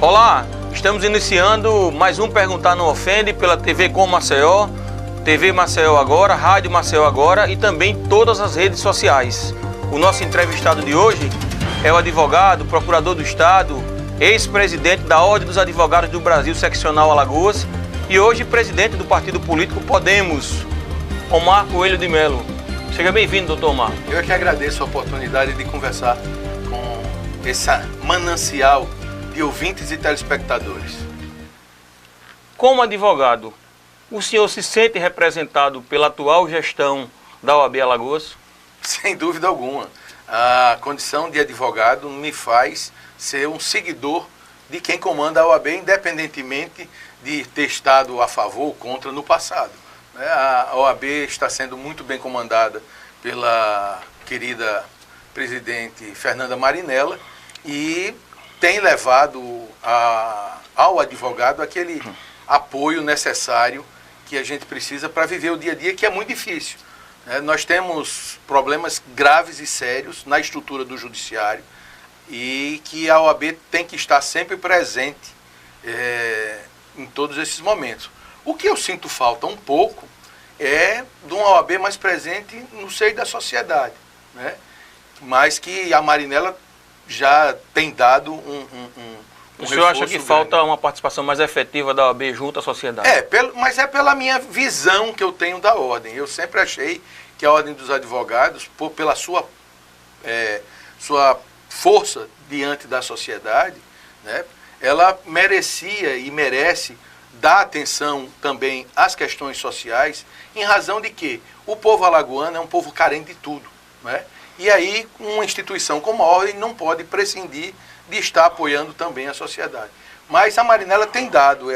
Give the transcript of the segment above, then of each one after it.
Olá, estamos iniciando mais um Perguntar Não Ofende pela TV Com Maceió, TV Maceió Agora, Rádio Maceió Agora e também todas as redes sociais. O nosso entrevistado de hoje é o advogado, procurador do Estado, ex-presidente da Ordem dos Advogados do Brasil, seccional Alagoas, e hoje presidente do partido político Podemos, Omar Coelho de Melo. Seja bem-vindo, doutor Omar. Eu é que agradeço a oportunidade de conversar com essa manancial de ouvintes e telespectadores. Como advogado, o senhor se sente representado pela atual gestão da OAB Alagoas? Sem dúvida alguma. A condição de advogado me faz ser um seguidor de quem comanda a OAB, independentemente de ter estado a favor ou contra no passado. A OAB está sendo muito bem comandada pela querida presidente Fernanda Marinella e tem levado ao advogado aquele apoio necessário que a gente precisa para viver o dia a dia, que é muito difícil. Nós temos problemas graves e sérios na estrutura do judiciário e que a OAB tem que estar sempre presente em todos esses momentos. O que eu sinto falta um pouco é de uma OAB mais presente no seio da sociedade, né? Mas que a Marinella já tem dado o senhor acha que falta uma participação mais efetiva da OAB junto à sociedade? Mas é pela minha visão que eu tenho da ordem. Eu sempre achei que a Ordem dos Advogados, pela sua força diante da sociedade, né, ela merecia e merece dar atenção também às questões sociais, em razão de que o povo alagoano é um povo carente de tudo, né? E aí uma instituição como a Ordem não pode prescindir de estar apoiando também a sociedade. Mas a Marinella tem dado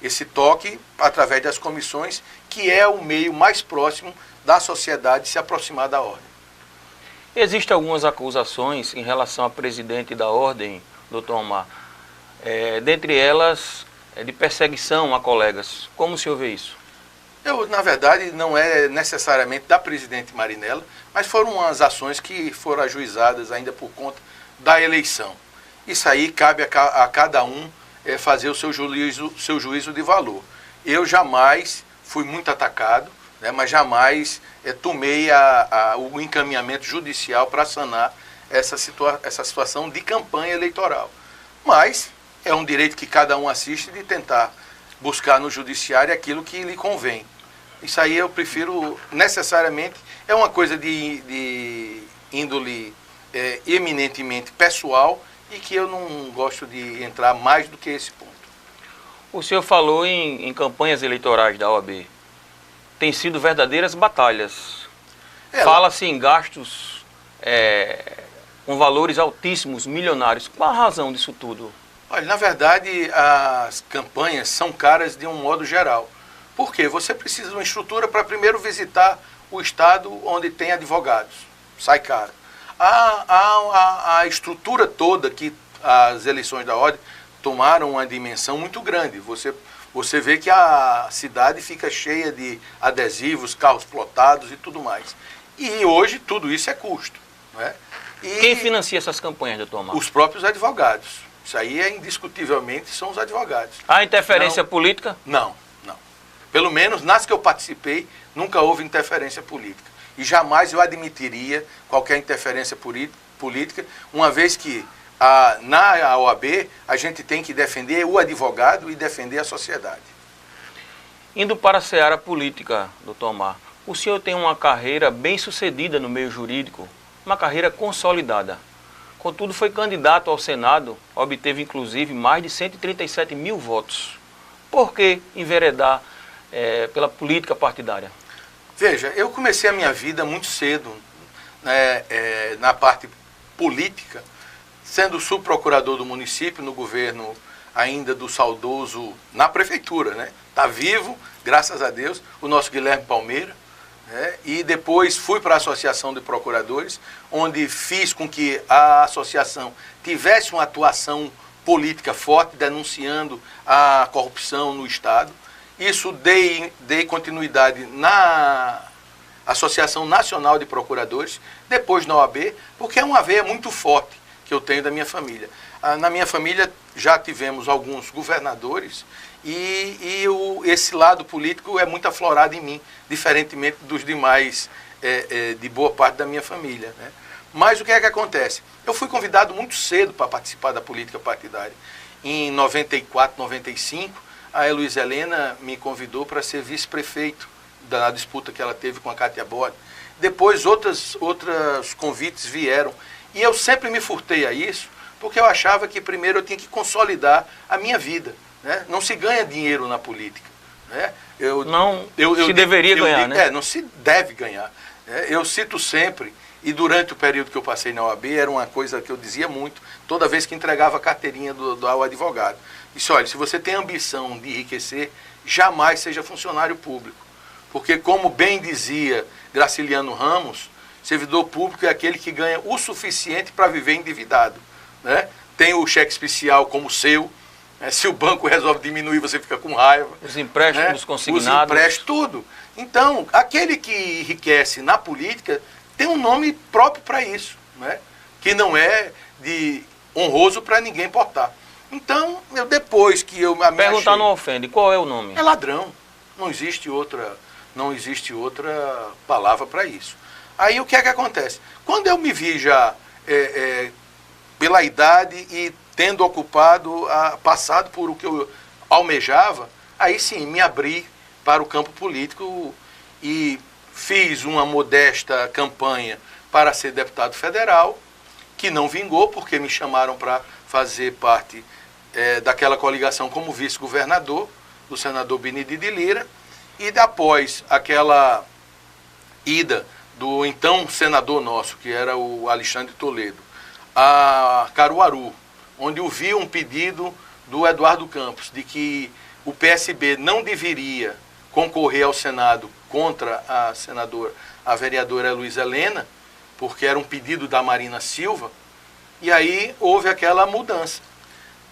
esse toque através das comissões, que é o meio mais próximo da sociedade se aproximar da Ordem. Existem algumas acusações em relação ao presidente da Ordem, doutor Omar, dentre elas de perseguição a colegas. Como o senhor vê isso? Na verdade, não é necessariamente da presidente Marinella, mas foram umas ações que foram ajuizadas ainda por conta da eleição. Isso aí cabe a cada um fazer o seu juízo de valor. Eu jamais fui muito atacado, né, mas jamais tomei o encaminhamento judicial para sanar essa situação de campanha eleitoral. Mas é um direito que cada um assiste de tentar buscar no judiciário aquilo que lhe convém. Isso aí eu prefiro necessariamente, é uma coisa de índole eminentemente pessoal e que eu não gosto de entrar mais do que esse ponto. O senhor falou em campanhas eleitorais da OAB. Tem sido verdadeiras batalhas. Fala-se em gastos com valores altíssimos, milionários. Qual a razão disso tudo? Olha, na verdade, as campanhas são caras de um modo geral. Por quê? Você precisa de uma estrutura para primeiro visitar o estado onde tem advogados. Sai caro. A estrutura toda que as eleições da Ordem tomaram uma dimensão muito grande. Você vê que a cidade fica cheia de adesivos, carros plotados e tudo mais. E hoje tudo isso é custo, não é? Quem financia essas campanhas, doutor Omar? Os próprios advogados. Isso aí indiscutivelmente são os advogados. Há interferência política? Não. Pelo menos nas que eu participei, nunca houve interferência política. E jamais eu admitiria qualquer interferência política, uma vez que na OAB a gente tem que defender o advogado e defender a sociedade. Indo para a seara política, doutor Omar, o senhor tem uma carreira bem sucedida no meio jurídico, uma carreira consolidada. Contudo, foi candidato ao Senado, obteve inclusive mais de 137 mil votos. Por que enveredar pela política partidária? Veja, eu comecei a minha vida muito cedo, né, na parte política, sendo subprocurador do município no governo ainda do saudoso, na prefeitura, né? Está vivo, graças a Deus, o nosso Guilherme Palmeira, né? E depois fui para a Associação de Procuradores, onde fiz com que a associação tivesse uma atuação política forte, denunciando a corrupção no Estado. Isso dei continuidade na Associação Nacional de Procuradores, depois na OAB, porque é uma veia muito forte que eu tenho da minha família. Na minha família já tivemos alguns governadores esse lado político é muito aflorado em mim, diferentemente dos demais, de boa parte da minha família, né? Mas o que é que acontece? Eu fui convidado muito cedo para participar da política partidária. Em 94, 95, a Heloísa Helena me convidou para ser vice-prefeito na disputa que ela teve com a Cátia Bode. Depois outros convites vieram. E eu sempre me furtei a isso, porque eu achava que primeiro eu tinha que consolidar a minha vida, né? Não se ganha dinheiro na política, né? Deveria ganhar, né? Não se deve ganhar. Eu cito sempre, e durante o período que eu passei na OAB, era uma coisa que eu dizia muito, toda vez que entregava a carteirinha ao advogado. Disse, olha, se você tem ambição de enriquecer, jamais seja funcionário público. Porque, como bem dizia Graciliano Ramos, servidor público é aquele que ganha o suficiente para viver endividado, né? Tem o cheque especial como o seu, né? Se o banco resolve diminuir, você fica com raiva. Os empréstimos, né? Consignados. Os empréstimos, tudo. Então, aquele que enriquece na política tem um nome próprio para isso, né? Que não é de honroso para ninguém portar. Então, depois que eu... Perguntar não ofende, qual é o nome? É ladrão. Não existe outra palavra para isso. Aí o que é que acontece? Quando eu me vi já pela idade e tendo passado por o que eu almejava, aí sim me abri para o campo político e fiz uma modesta campanha para ser deputado federal, que não vingou porque me chamaram para fazer parte daquela coligação como vice-governador, do senador Benedito de Lira, e após aquela ida do então senador nosso, que era o Alexandre Toledo, a Caruaru, onde ouvi um pedido do Eduardo Campos de que o PSB não deveria concorrer ao Senado contra a vereadora Heloísa Helena, porque era um pedido da Marina Silva, e aí houve aquela mudança.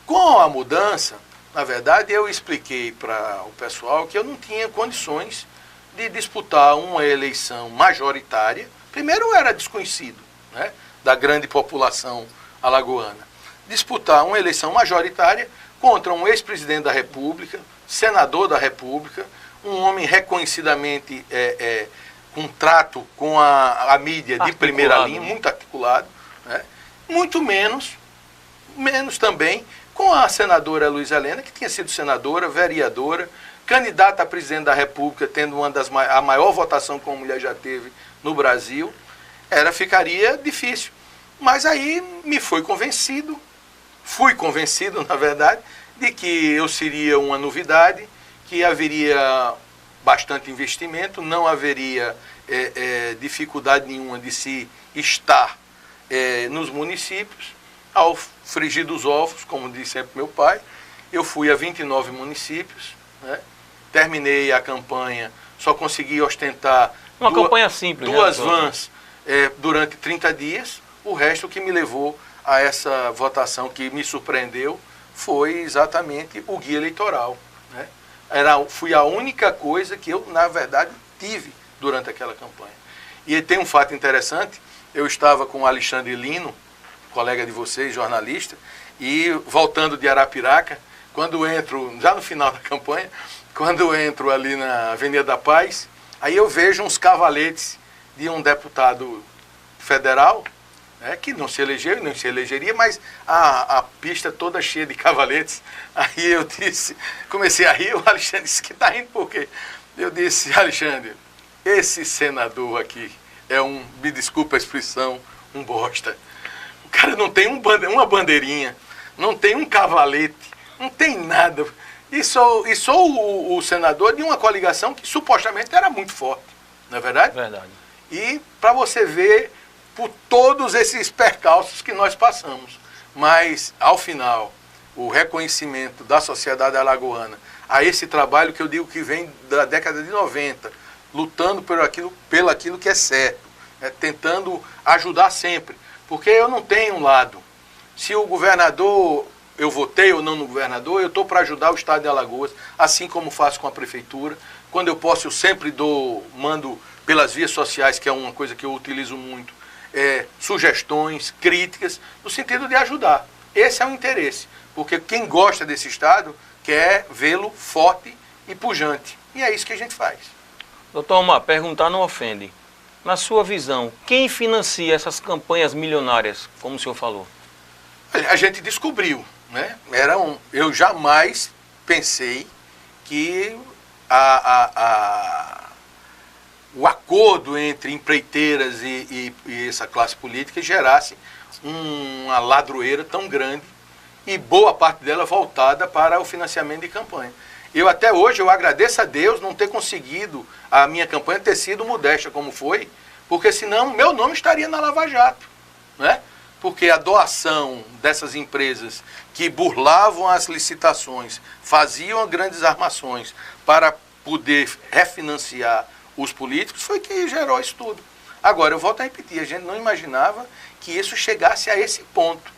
Com a mudança, na verdade, eu expliquei para o pessoal que eu não tinha condições de disputar uma eleição majoritária. Primeiro, eu era desconhecido, né, da grande população alagoana. Disputar uma eleição majoritária contra um ex-presidente da República, senador da República, um homem reconhecidamente com trato com a mídia de primeira linha, muito articulado, né, muito menos também com a senadora Heloísa Helena, que tinha sido senadora, vereadora, candidata a presidente da República, tendo a maior votação que uma mulher já teve no Brasil, ficaria difícil. Mas aí fui convencido, na verdade, de que eu seria uma novidade, que haveria bastante investimento, não haveria dificuldade nenhuma de se estar nos municípios. Ao frigir dos ovos, como diz sempre meu pai, eu fui a 29 municípios, né? Terminei a campanha, só consegui ostentar campanha simples, duas vans durante 30 dias. O resto que me levou a essa votação que me surpreendeu foi exatamente o guia eleitoral, né? Fui a única coisa que eu, na verdade, tive durante aquela campanha. E tem um fato interessante, eu estava com o Alexandre Lino, colega de vocês, jornalista, e voltando de Arapiraca, quando entro, já no final da campanha, quando entro ali na Avenida da Paz, aí eu vejo uns cavaletes de um deputado federal, né, que não se elegeu, não se elegeria, mas a pista toda cheia de cavaletes. Aí eu comecei a rir, o Alexandre disse que está rindo por quê? Eu disse, Alexandre, esse senador aqui me desculpa a expressão, um bosta. O cara não tem uma bandeirinha, não tem um cavalete, não tem nada. E sou o senador de uma coligação que supostamente era muito forte, não é verdade? Verdade. E para você ver por todos esses percalços que nós passamos. Mas, ao final, o reconhecimento da sociedade alagoana a esse trabalho que eu digo que vem da década de 90, lutando pelo aquilo que é certo, tentando ajudar sempre. Porque eu não tenho um lado. Se o governador, eu votei ou não no governador, eu estou para ajudar o estado de Alagoas, assim como faço com a prefeitura. Quando eu posso, eu sempre mando pelas vias sociais, que é uma coisa que eu utilizo muito, sugestões, críticas, no sentido de ajudar. Esse é o interesse, porque quem gosta desse Estado quer vê-lo forte e pujante. E é isso que a gente faz. Doutor Omar, perguntar não ofende. Na sua visão, quem financia essas campanhas milionárias, como o senhor falou? A gente descobriu, né? Eu jamais pensei que o acordo entre empreiteiras e essa classe política gerasse uma ladroeira tão grande e boa parte dela voltada para o financiamento de campanha. Até hoje eu agradeço a Deus não ter conseguido a minha campanha ter sido modesta como foi, porque senão meu nome estaria na Lava Jato, né? Porque a doação dessas empresas que burlavam as licitações, faziam grandes armações para poder refinanciar os políticos, foi que gerou isso tudo. Agora, eu volto a repetir, a gente não imaginava que isso chegasse a esse ponto.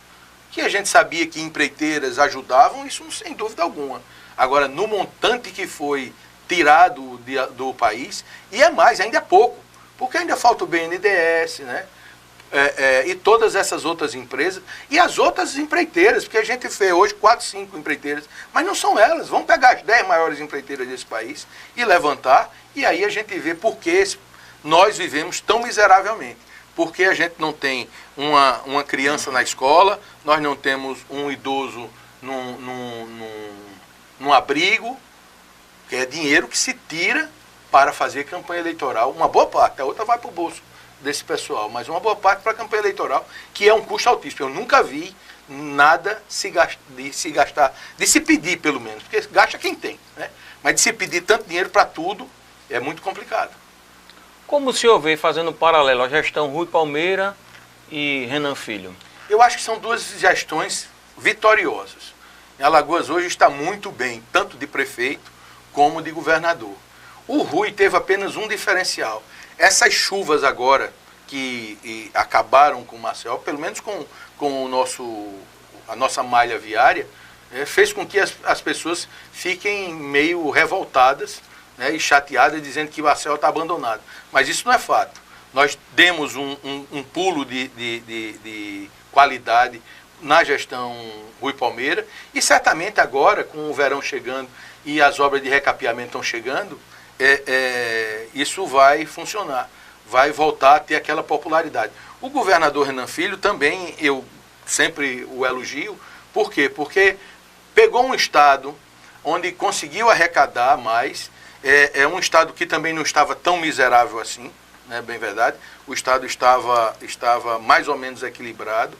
Que a gente sabia que empreiteiras ajudavam, isso sem dúvida alguma. Agora, no montante que foi tirado do país, e é mais, ainda é pouco, porque ainda falta o BNDES, né? E todas essas outras empresas, e as outras empreiteiras, porque a gente vê hoje 4, 5 empreiteiras, mas não são elas. Vamos pegar as 10 maiores empreiteiras desse país e levantar, e aí a gente vê por que nós vivemos tão miseravelmente. Porque a gente não tem uma criança na escola, nós não temos um idoso num abrigo, que é dinheiro que se tira para fazer campanha eleitoral. Uma boa parte, a outra vai para o bolso desse pessoal, mas uma boa parte para a campanha eleitoral, que é um custo altíssimo. Eu nunca vi nada de se pedir, pelo menos, porque gasta quem tem, né? Mas de se pedir tanto dinheiro para tudo é muito complicado. Como o senhor vê, fazendo um paralelo, a gestão Rui Palmeira e Renan Filho? Eu acho que são duas gestões vitoriosas. Em Alagoas hoje está muito bem, tanto de prefeito como de governador. O Rui teve apenas um diferencial. Essas chuvas agora que acabaram com o Maceió, pelo menos com a nossa malha viária, fez com que as pessoas fiquem meio revoltadas, né, e chateadas, dizendo que o Maceió está abandonado. Mas isso não é fato. Nós demos um pulo de qualidade na gestão Rui Palmeira, e certamente agora, com o verão chegando e as obras de recapeamento estão chegando, isso vai funcionar, vai voltar a ter aquela popularidade. O governador Renan Filho também, eu sempre o elogio. Por quê? Porque pegou um estado onde conseguiu arrecadar mais, é um estado que também não estava tão miserável assim, né, bem verdade, o estado estava mais ou menos equilibrado,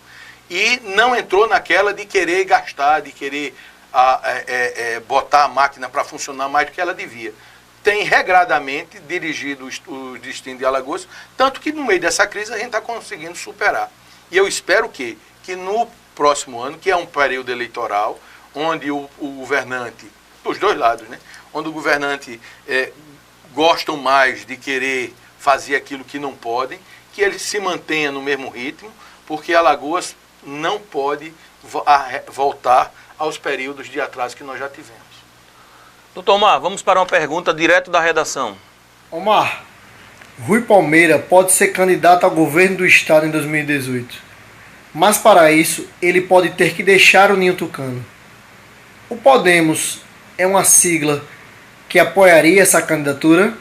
e não entrou naquela de querer gastar, de querer botar a máquina para funcionar mais do que ela devia. Tem regradamente dirigido o destino de Alagoas, tanto que no meio dessa crise a gente está conseguindo superar. E eu espero que no próximo ano, que é um período eleitoral, onde o governante, dos dois lados, né, onde o governante gostam mais de querer fazer aquilo que não podem, que ele se mantenha no mesmo ritmo, porque Alagoas não pode voltar aos períodos de atraso que nós já tivemos. Doutor Omar, vamos para uma pergunta direto da redação. Omar, Rui Palmeira pode ser candidato ao governo do estado em 2018, mas para isso ele pode ter que deixar o Ninho Tucano. O Podemos é uma sigla que apoiaria essa candidatura?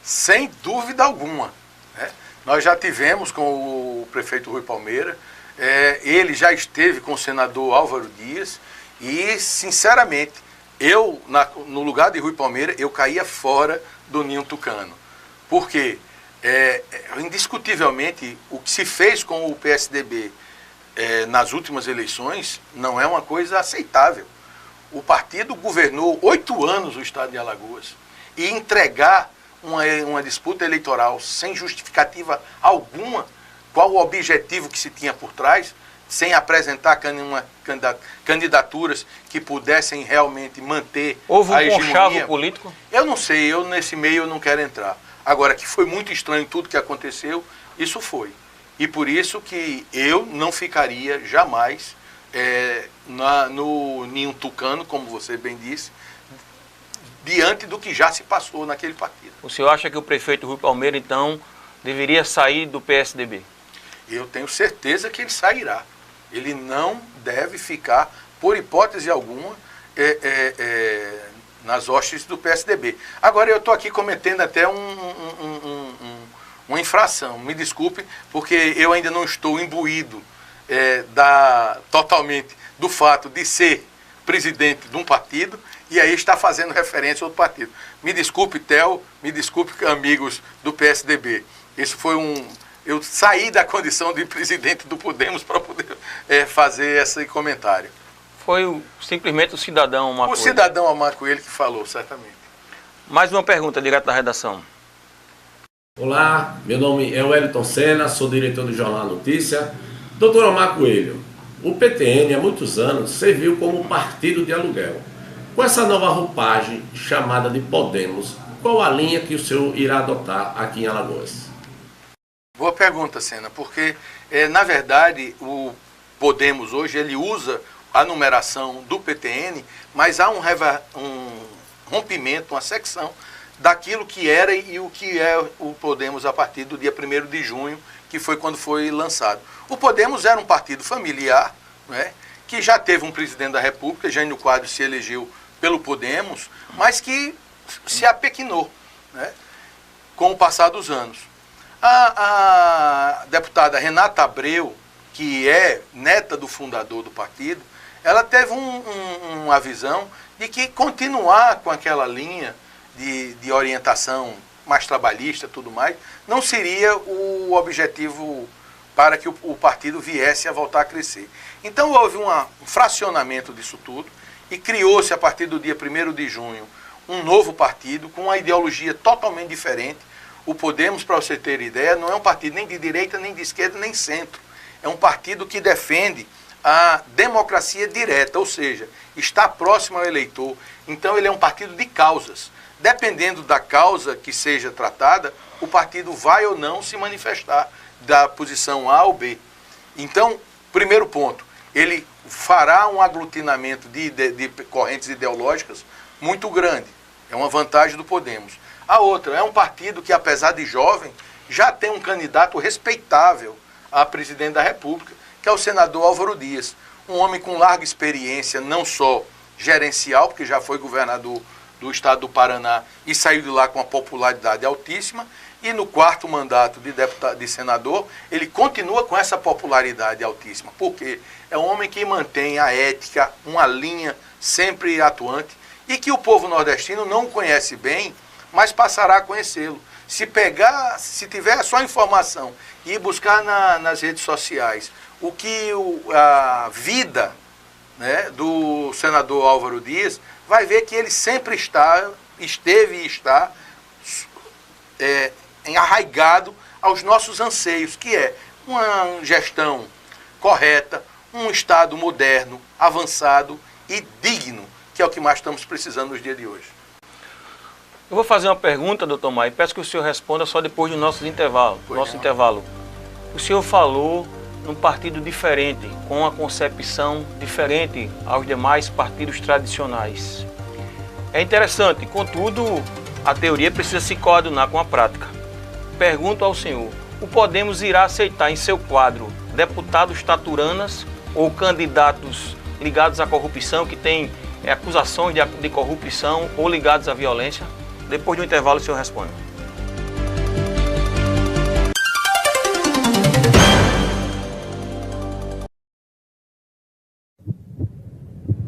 Sem dúvida alguma, né? Nós já tivemos com o prefeito Rui Palmeira, ele já esteve com o senador Álvaro Dias, e, sinceramente, no lugar de Rui Palmeira, eu caía fora do Ninho Tucano. Porque, indiscutivelmente, o que se fez com o PSDB nas últimas eleições não é uma coisa aceitável. O partido governou 8 anos o estado de Alagoas, e entregar uma disputa eleitoral sem justificativa alguma, qual o objetivo que se tinha por trás, sem apresentar candidaturas que pudessem realmente manter a hegemonia. Houve um conchavo político? Eu não sei, nesse meio eu não quero entrar. Agora, que foi muito estranho tudo que aconteceu, isso foi. E por isso que eu não ficaria jamais no Ninho Tucano, como você bem disse, diante do que já se passou naquele partido. O senhor acha que o prefeito Rui Palmeira, então, deveria sair do PSDB? Eu tenho certeza que ele sairá. Ele não deve ficar, por hipótese alguma, nas hostes do PSDB. Agora, eu estou aqui cometendo até uma infração. Me desculpe, porque eu ainda não estou imbuído totalmente do fato de ser presidente de um partido e aí está fazendo referência a outro partido. Me desculpe, Theo, me desculpe, amigos do PSDB. Isso foi eu saí da condição de presidente do Podemos para poder fazer esse comentário. Foi simplesmente o cidadão Amar O cidadão Amar Coelho que falou, certamente. Mais uma pergunta direto da redação. Olá, meu nome é Wellington Senna, sou diretor do Jornal Notícia. Doutor Amar Coelho, o PTN há muitos anos serviu como partido de aluguel. Com essa nova roupagem chamada de Podemos, qual a linha que o senhor irá adotar aqui em Alagoas? Boa pergunta, Senna, porque, na verdade, o Podemos hoje, ele usa a numeração do PTN, mas há um rompimento, uma secção daquilo que era e o que é o Podemos a partir do dia 1º de junho, que foi quando foi lançado. O Podemos era um partido familiar, né, que já teve um presidente da República, Jânio Quadros se elegeu pelo Podemos, mas que se apequinou, né, com o passar dos anos. A deputada Renata Abreu, que é neta do fundador do partido, ela teve uma visão de que continuar com aquela linha de orientação mais trabalhista e tudo mais, não seria o objetivo para que o partido viesse a voltar a crescer. Então houve um fracionamento disso tudo e criou-se a partir do dia 1º de junho um novo partido com uma ideologia totalmente diferente. O Podemos, para você ter ideia, não é um partido nem de direita, nem de esquerda, nem centro. É um partido que defende a democracia direta, ou seja, está próximo ao eleitor. Então ele é um partido de causas. Dependendo da causa que seja tratada, o partido vai ou não se manifestar da posição A ou B. Então, primeiro ponto, ele fará um aglutinamento de correntes ideológicas muito grande. É uma vantagem do Podemos. A outra, é um partido que, apesar de jovem, já tem um candidato respeitável a presidente da República, que é o senador Álvaro Dias. Um homem com larga experiência, não só gerencial, porque já foi governador do estado do Paraná e saiu de lá com uma popularidade altíssima, e no 4º mandato de senador, ele continua com essa popularidade altíssima, porque é um homem que mantém a ética, uma linha sempre atuante, e que o povo nordestino não conhece bem, mas passará a conhecê-lo. Se tiver só informação e buscar nas redes sociais o que a vida, né, do senador Álvaro Dias, vai ver que ele sempre esteve e está arraigado aos nossos anseios, que é uma gestão correta, um Estado moderno, avançado e digno, que é o que mais estamos precisando nos dias de hoje. Eu vou fazer uma pergunta, doutor Maia, e peço que o senhor responda só depois do nosso intervalo. O senhor falou num partido diferente, com uma concepção diferente aos demais partidos tradicionais. É interessante, contudo, a teoria precisa se coadunar com a prática. Pergunto ao senhor, o Podemos irá aceitar em seu quadro deputados taturanas ou candidatos ligados à corrupção, que têm acusações de corrupção ou ligados à violência? Depois do intervalo, o senhor responde.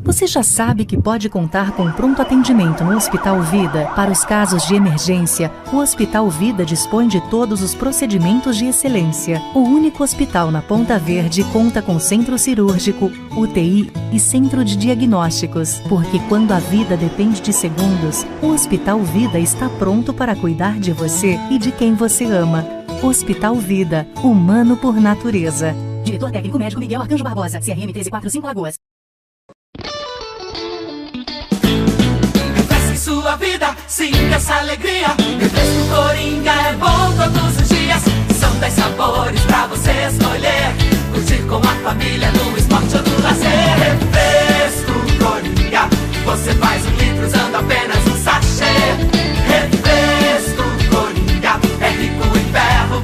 Você já sabe que pode contar com pronto atendimento no Hospital Vida para os casos de emergência. O Hospital Vida dispõe de todos os procedimentos de excelência. O único hospital na Ponta Verde conta com centro cirúrgico, UTI e centro de diagnósticos. Porque quando a vida depende de segundos, o Hospital Vida está pronto para cuidar de você e de quem você ama. Hospital Vida, humano por natureza. Diretor técnico médico Miguel Arcanjo Barbosa, CRM 1345 Lagoas. Sua vida, sinta essa alegria. Refresco Coringa é bom todos os dias. São 10 sabores pra você escolher. Curtir com a família no esporte ou no lazer. Refresco Coringa, você faz 1 litro usando apenas um sachê. Refresco Coringa, é rico em ferro,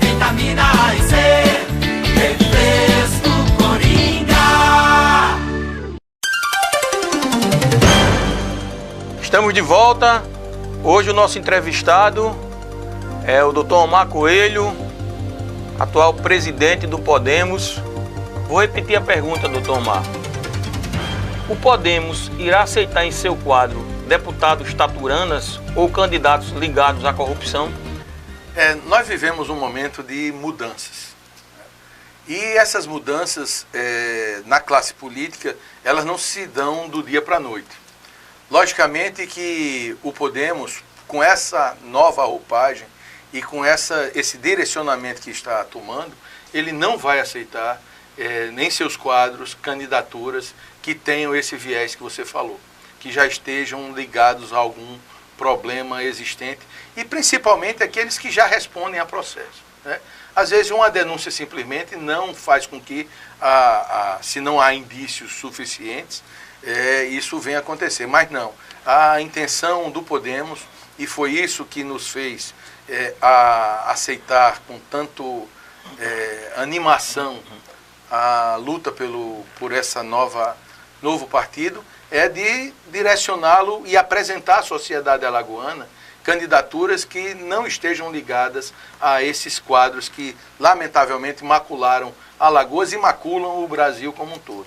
Estamos de volta. Hoje o nosso entrevistado é o Dr. Omar Coelho, atual presidente do Podemos. Vou repetir a pergunta, Dr. Omar. O Podemos irá aceitar em seu quadro deputados taturanas ou candidatos ligados à corrupção? Nós vivemos um momento de mudanças. E essas mudanças na classe política, elas não se dão do dia para a noite. Logicamente que o Podemos, com essa nova roupagem e com esse direcionamento que está tomando, ele não vai aceitar nem seus quadros, candidaturas que tenham esse viés que você falou, que já estejam ligados a algum problema existente e principalmente aqueles que já respondem a processo, né? Às vezes uma denúncia simplesmente não faz com que, se não há indícios suficientes, isso venha acontecer. Mas não, a intenção do Podemos, e foi isso que nos fez aceitar com tanto animação a luta por essa novo partido, é de direcioná-lo e apresentar à sociedade alagoana candidaturas que não estejam ligadas a esses quadros que, lamentavelmente, macularam Alagoas e maculam o Brasil como um todo.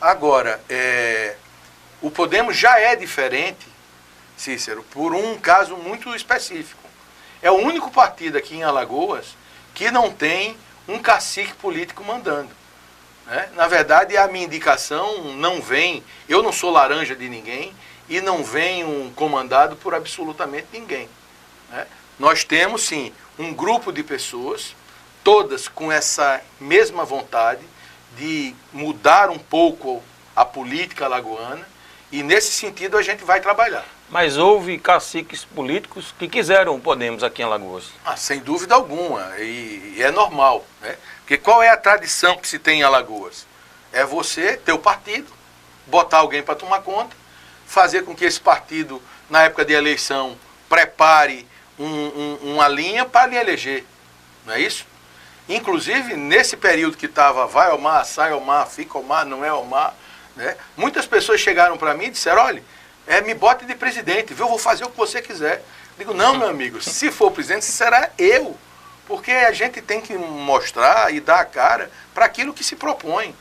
Agora, o Podemos já é diferente, Cícero, por um caso muito específico. É o único partido aqui em Alagoas que não tem um cacique político mandando, né? Na verdade, a minha indicação não vem, eu não sou laranja de ninguém e não venho comandado por absolutamente ninguém, né? Nós temos, sim, um grupo de pessoas, todas com essa mesma vontade de mudar um pouco a política alagoana, e nesse sentido a gente vai trabalhar. Mas houve caciques políticos que quiseram o Podemos aqui em Alagoas? Sem dúvida alguma, e é normal, né? Porque qual é a tradição que se tem em Alagoas? É você ter o partido, botar alguém para tomar conta, fazer com que esse partido, na época de eleição, prepare uma linha para lhe eleger, não é isso? Inclusive, nesse período que estava vai Omar, sai Omar, fica Omar, não é Omar, né? Muitas pessoas chegaram para mim e disseram, olha, me bote de presidente, viu? Eu vou fazer o que você quiser. Digo, não, meu amigo, se for presidente, será eu. Porque a gente tem que mostrar e dar a cara para aquilo que se propõe.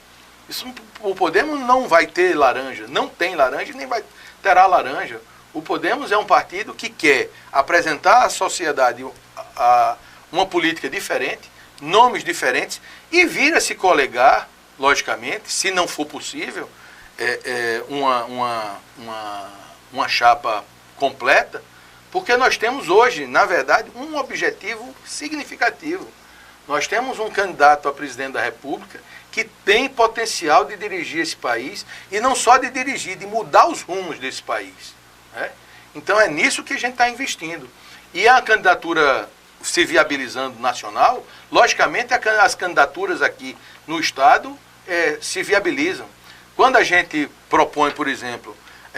O Podemos não vai ter laranja, não tem laranja e nem terá laranja. O Podemos é um partido que quer apresentar à sociedade uma política diferente, nomes diferentes, e vir a se colegar, logicamente, se não for possível, uma chapa completa, porque nós temos hoje, na verdade, um objetivo significativo. Nós temos um candidato a presidente da República que tem potencial de dirigir esse país, e não só de dirigir, de mudar os rumos desse país, né? Então é nisso que a gente está investindo. E a candidatura se viabilizando nacional, logicamente as candidaturas aqui no Estado se viabilizam. Quando a gente propõe, por exemplo,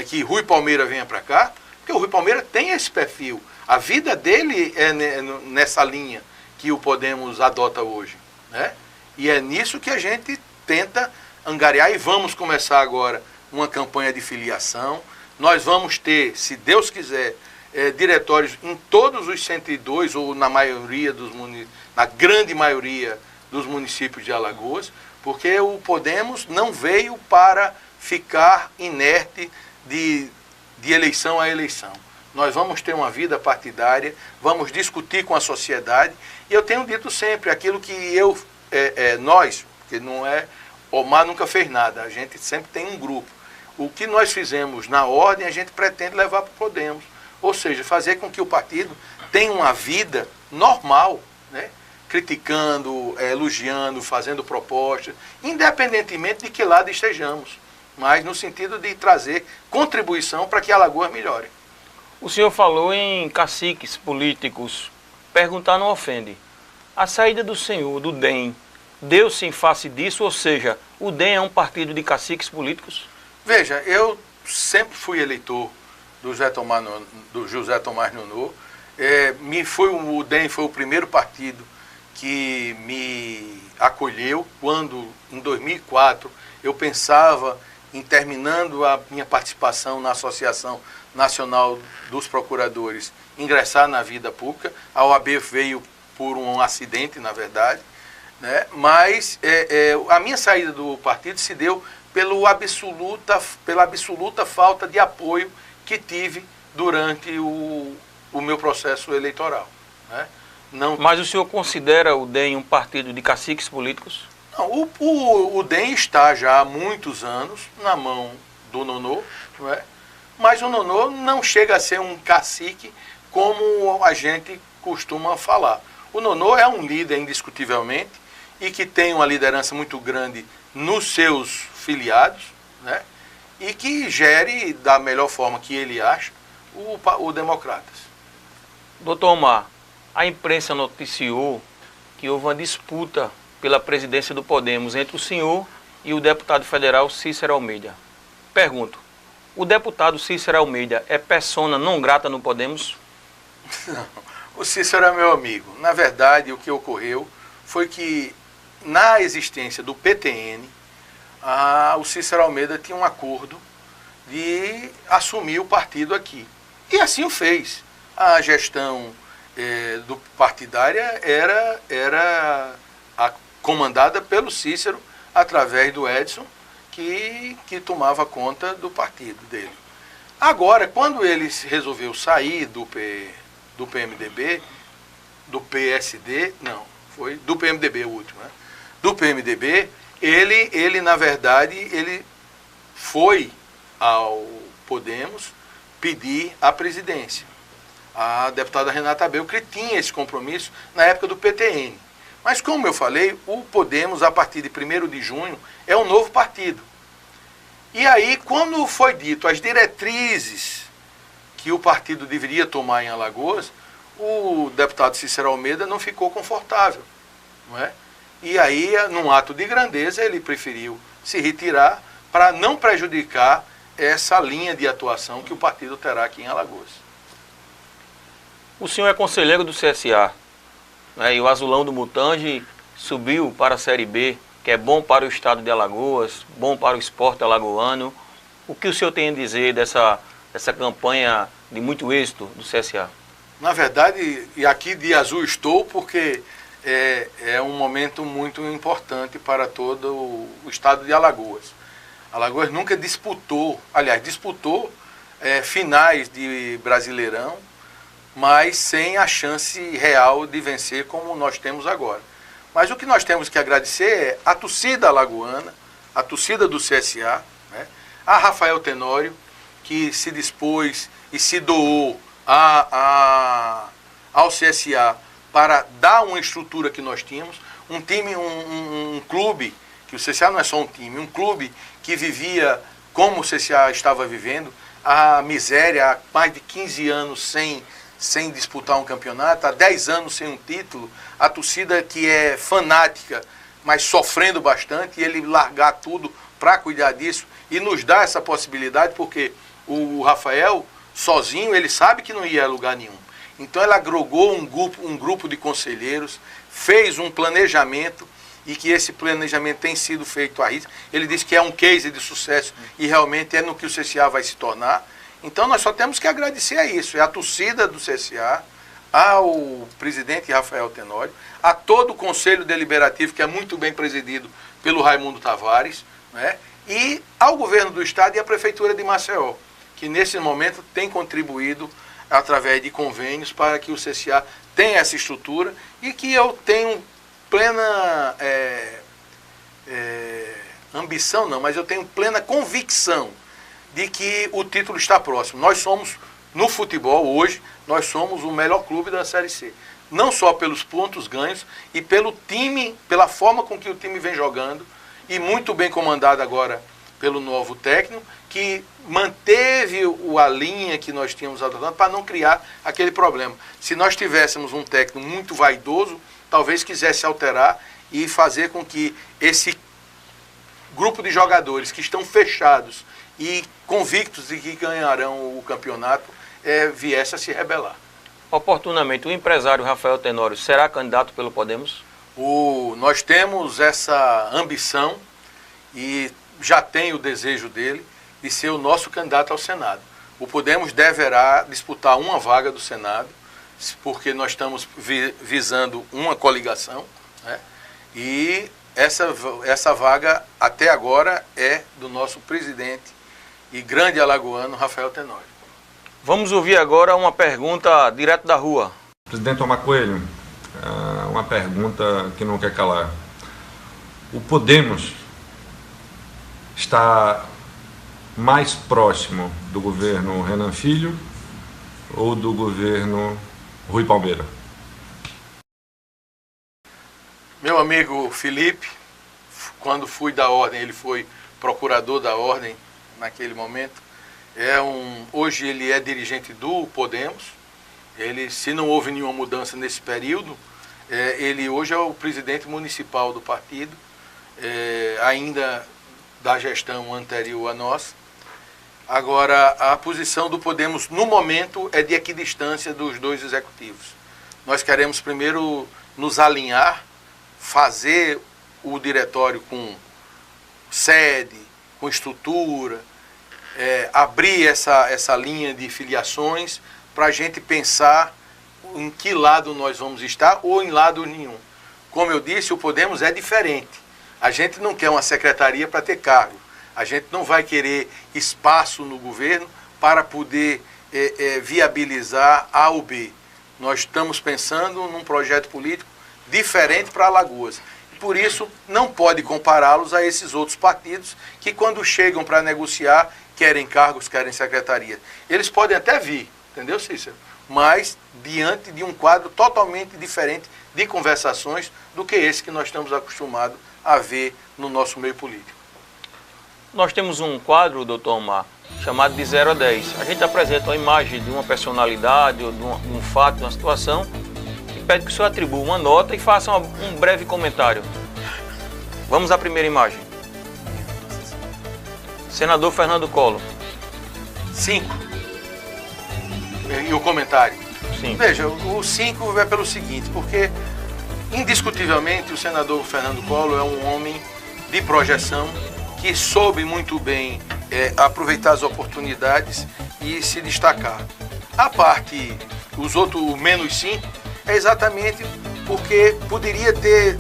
que Rui Palmeira venha para cá, porque o Rui Palmeira tem esse perfil, a vida dele é nessa linha que o Podemos adota hoje, né? E é nisso que a gente tenta angariar, e vamos começar agora uma campanha de filiação. Nós vamos ter, se Deus quiser, diretórios em todos os 102, ou na grande maioria dos municípios de Alagoas, porque o Podemos não veio para ficar inerte de eleição a eleição. Nós vamos ter uma vida partidária, vamos discutir com a sociedade, e eu tenho dito sempre aquilo que nós, porque não Omar nunca fez nada, a gente sempre tem um grupo. O que nós fizemos na ordem, a gente pretende levar para o Podemos, ou seja, fazer com que o partido tenha uma vida normal, né? Criticando, elogiando, fazendo propostas, independentemente de que lado estejamos, mas no sentido de trazer contribuição para que Alagoas melhore. O senhor falou em caciques políticos. Perguntar não ofende. A saída do senhor, do DEM, deu-se em face disso, ou seja, o DEM é um partido de caciques políticos? Veja, eu sempre fui eleitor do José Tomás Nonô. O DEM foi o primeiro partido que me acolheu quando, em 2004, eu pensava terminando a minha participação na Associação Nacional dos Procuradores, ingressar na vida pública. A OAB veio por um acidente, na verdade, né? Mas a minha saída do partido se deu pela absoluta falta de apoio que tive durante o meu processo eleitoral, né? Não... Mas o senhor considera o DEM um partido de caciques políticos? Não, o DEM está já há muitos anos na mão do Nonô, não é? Mas o Nonô não chega a ser um cacique como a gente costuma falar. O Nonô é um líder indiscutivelmente e que tem uma liderança muito grande nos seus filiados, né? E que gere da melhor forma que ele acha o Democratas. Doutor Omar, a imprensa noticiou que houve uma disputa pela presidência do Podemos entre o senhor e o deputado federal Cícero Almeida. Pergunto, o deputado Cícero Almeida é persona não grata no Podemos? Não, o Cícero é meu amigo. Na verdade, o que ocorreu foi que, na existência do PTN, o Cícero Almeida tinha um acordo de assumir o partido aqui. E assim o fez. A gestão do partidária era comandada pelo Cícero, através do Edson, que tomava conta do partido dele. Agora, quando ele resolveu sair do PMDB, do PSD, não, foi do PMDB o último, né? Do PMDB, ele na verdade, ele foi ao Podemos pedir a presidência. A deputada Renata Abreu, que tinha esse compromisso na época do PTN. Mas, como eu falei, o Podemos, a partir de 1º de junho, é um novo partido. E aí, quando foi dito as diretrizes que o partido deveria tomar em Alagoas, o deputado Cícero Almeida não ficou confortável, não é? E aí, num ato de grandeza, ele preferiu se retirar para não prejudicar essa linha de atuação que o partido terá aqui em Alagoas. O senhor é conselheiro do CSA, né, e o Azulão do Mutange subiu para a Série B, que é bom para o estado de Alagoas, bom para o esporte alagoano. O que o senhor tem a dizer dessa campanha de muito êxito do CSA? Na verdade, e aqui de azul estou, porque é um momento muito importante para todo o estado de Alagoas. Alagoas nunca disputou, aliás, disputou finais de Brasileirão, mas sem a chance real de vencer como nós temos agora. Mas o que nós temos que agradecer é a torcida alagoana, a torcida do CSA, né? A Rafael Tenório, que se dispôs e se doou ao CSA para dar uma estrutura que nós tínhamos, um time, um clube, que o CSA não é só um time, um clube que vivia como o CSA estava vivendo, a miséria, há mais de 15 anos sem disputar um campeonato, há 10 anos sem um título, a torcida que é fanática, mas sofrendo bastante, e ele largar tudo para cuidar disso e nos dar essa possibilidade, porque o Rafael, sozinho, ele sabe que não ia a lugar nenhum. Então ele agregou um grupo de conselheiros, fez um planejamento, e que esse planejamento tem sido feito à risca. Ele disse que é um case de sucesso, e realmente é no que o CSA vai se tornar. Então nós só temos que agradecer a isso, é a torcida do CSA, ao presidente Rafael Tenório, a todo o Conselho Deliberativo, que é muito bem presidido pelo Raimundo Tavares, né? E ao governo do estado e à prefeitura de Maceió, que nesse momento tem contribuído através de convênios para que o CSA tenha essa estrutura, e que eu tenho plena ambição, não, mas eu tenho plena convicção de que o título está próximo. Nós somos, no futebol hoje, nós somos o melhor clube da Série C. Não só pelos pontos ganhos e pelo time, pela forma com que o time vem jogando, e muito bem comandado agora pelo novo técnico, que manteve a linha que nós tínhamos adotado para não criar aquele problema. Se nós tivéssemos um técnico muito vaidoso, talvez quisesse alterar e fazer com que esse grupo de jogadores que estão fechados e convictos de que ganharão o campeonato, viesse a se rebelar. Oportunamente, o empresário Rafael Tenório será candidato pelo Podemos? Nós temos essa ambição e já tem o desejo dele de ser o nosso candidato ao Senado. O Podemos deverá disputar uma vaga do Senado, porque nós estamos visando uma coligação, né? E essa vaga, até agora, é do nosso presidente e grande alagoano, Rafael Tenório. Vamos ouvir agora uma pergunta direto da rua. Presidente Omar Coelho, uma pergunta que não quer calar. O Podemos está mais próximo do governo Renan Filho ou do governo Rui Palmeira? Meu amigo Felipe, quando fui da Ordem, ele foi procurador da Ordem naquele momento. Hoje ele é dirigente do Podemos. Ele, se não houve nenhuma mudança nesse período, ele hoje é o presidente municipal do partido, ainda da gestão anterior a nós. Agora, a posição do Podemos, no momento, é de equidistância dos dois executivos. Nós queremos primeiro nos alinhar, fazer o diretório com sede, com estrutura, abrir essa linha de filiações para a gente pensar em que lado nós vamos estar ou em lado nenhum. Como eu disse, o Podemos é diferente. A gente não quer uma secretaria para ter cargo. A gente não vai querer espaço no governo para poder viabilizar A ou B. Nós estamos pensando num projeto político diferente para Alagoas. Por isso, não pode compará-los a esses outros partidos que, quando chegam para negociar, querem cargos, querem secretaria. Eles podem até vir, entendeu, Cícero? Mas diante de um quadro totalmente diferente de conversações do que esse que nós estamos acostumados a ver no nosso meio político. Nós temos um quadro, doutor Omar, chamado de 0 a 10. A gente apresenta uma imagem de uma personalidade, ou de um fato, de uma situação, e pede que o senhor atribua uma nota e faça um breve comentário. Vamos à primeira imagem. Senador Fernando Collor. 5. E o comentário? Sim. Veja, o 5 é pelo seguinte, porque indiscutivelmente o senador Fernando Collor é um homem de projeção que soube muito bem aproveitar as oportunidades e se destacar. A parte, o menos 5, é exatamente porque poderia ter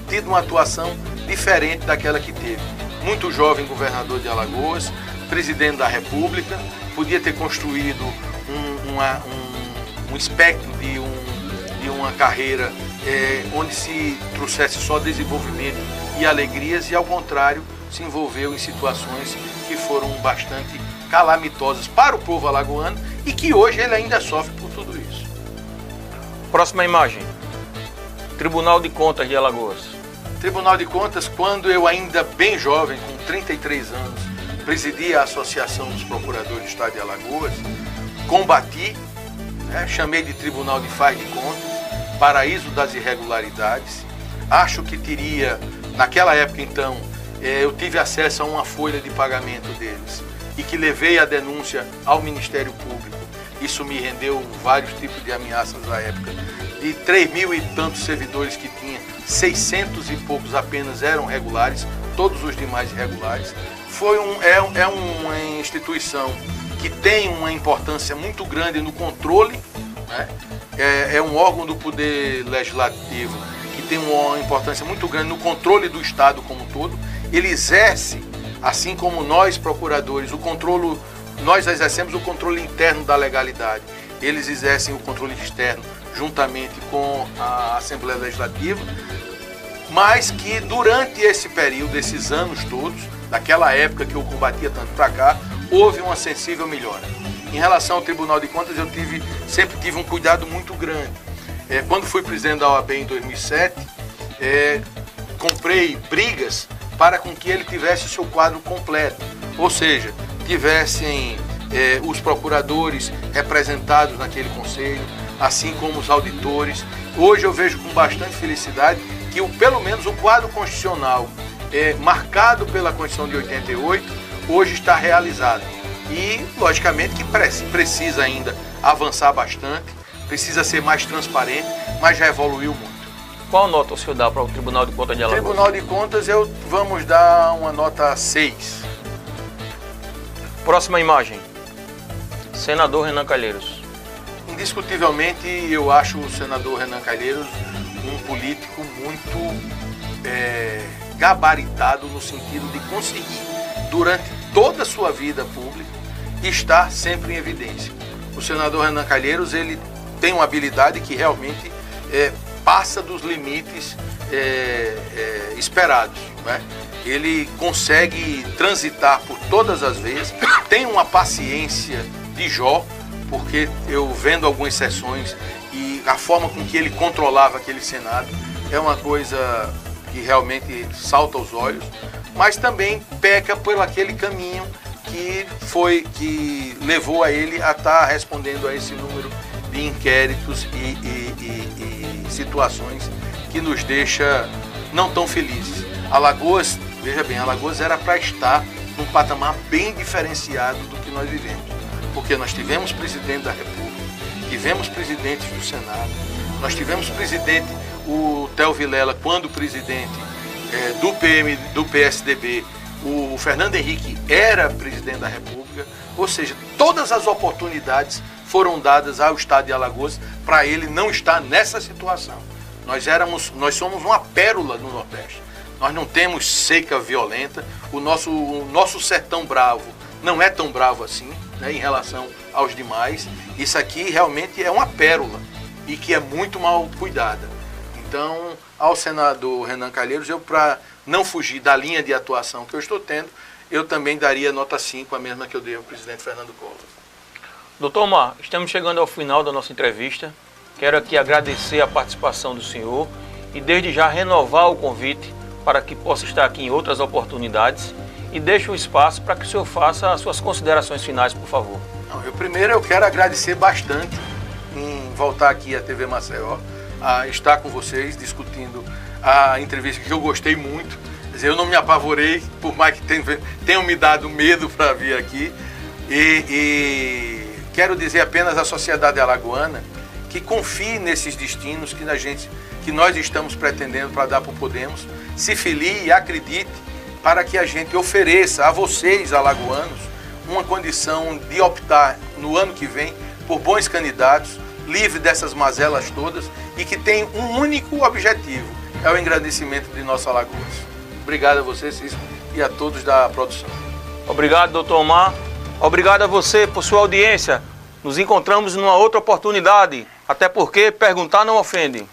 tido uma atuação diferente daquela que teve. Muito jovem governador de Alagoas, presidente da República, podia ter construído um espectro de uma carreira onde se trouxesse só desenvolvimento e alegrias, e ao contrário, se envolveu em situações que foram bastante calamitosas para o povo alagoano e que hoje ele ainda sofre por tudo isso. Próxima imagem. Tribunal de Contas de Alagoas. Tribunal de Contas, quando eu ainda bem jovem, com 33 anos, presidi a Associação dos Procuradores do Estado de Alagoas, combati, chamei de Tribunal de Faz de Contas, paraíso das irregularidades. Acho que teria, naquela época então, eu tive acesso a uma folha de pagamento deles e que levei a denúncia ao Ministério Público. Isso me rendeu vários tipos de ameaças à época. De 3.000 e tantos servidores que tinha, 600 e poucos apenas eram regulares, todos os demais irregulares. É uma instituição que tem uma importância muito grande no controle, né? É um órgão do Poder Legislativo que tem uma importância muito grande no controle do Estado como um todo. Ele exerce, assim como nós, procuradores, nós exercemos o controle interno da legalidade. Eles exercem o controle externo juntamente com a Assembleia Legislativa, mas que durante esse período, esses anos todos, daquela época que eu combatia tanto para cá, houve uma sensível melhora. Em relação ao Tribunal de Contas, eu sempre tive um cuidado muito grande. Quando fui presidente da OAB em 2007, comprei brigas para com que ele tivesse o seu quadro completo, ou seja, tivessem os procuradores representados naquele conselho, assim como os auditores. Hoje eu vejo com bastante felicidade que pelo menos o quadro constitucional marcado pela Constituição de 88 hoje está realizado. E, logicamente, que precisa ainda avançar bastante, precisa ser mais transparente, mas já evoluiu muito. Qual nota o senhor dá para o Tribunal de Contas de Alagoas? Tribunal de Contas, vamos dar uma nota 6. Próxima imagem. Senador Renan Calheiros. Indiscutivelmente, eu acho o senador Renan Calheiros um político muito gabaritado no sentido de conseguir, durante toda a sua vida pública, estar sempre em evidência. O senador Renan Calheiros, ele tem uma habilidade que realmente passa dos limites esperados, né? Ele consegue transitar por todas as vezes, tem uma paciência de Jó, porque eu vendo algumas sessões e a forma com que ele controlava aquele Senado é uma coisa que realmente salta aos olhos, mas também peca por aquele caminho que levou a ele a estar respondendo a esse número de inquéritos e situações que nos deixa não tão felizes. Alagoas, veja bem, Alagoas era para estar num patamar bem diferenciado do que nós vivemos, porque nós tivemos presidente da República, tivemos presidentes do Senado, nós tivemos presidente, o Theo Vilela, quando presidente do PSDB, o Fernando Henrique era presidente da República, ou seja, todas as oportunidades foram dadas ao estado de Alagoas para ele não estar nessa situação. Nós somos uma pérola no Nordeste. Nós não temos seca violenta, o nosso sertão bravo não é tão bravo assim, né, em relação aos demais. Isso aqui realmente é uma pérola e que é muito mal cuidada. Então, ao senador Renan Calheiros, para não fugir da linha de atuação que eu estou tendo, eu também daria nota 5, a mesma que eu dei ao presidente Fernando Collor. Doutor Omar, estamos chegando ao final da nossa entrevista. Quero aqui agradecer a participação do senhor e desde já renovar o convite para que possa estar aqui em outras oportunidades e deixo um espaço para que o senhor faça as suas considerações finais, por favor. Primeiro eu quero agradecer bastante em voltar aqui à TV Maceió, a estar com vocês discutindo a entrevista que eu gostei muito. Quer dizer, eu não me apavorei, por mais que tenham me dado medo para vir aqui. E quero dizer apenas à sociedade alagoana que confie nesses destinos que nós estamos pretendendo para dar para o Podemos, se filie e acredite para que a gente ofereça a vocês, alagoanos, uma condição de optar no ano que vem por bons candidatos, livre dessas mazelas todas e que tem um único objetivo, é o engrandecimento de nossa Alagoas. Obrigado a vocês e a todos da produção. Obrigado, doutor Omar. Obrigado a você por sua audiência. Nos encontramos numa outra oportunidade, até porque perguntar não ofende.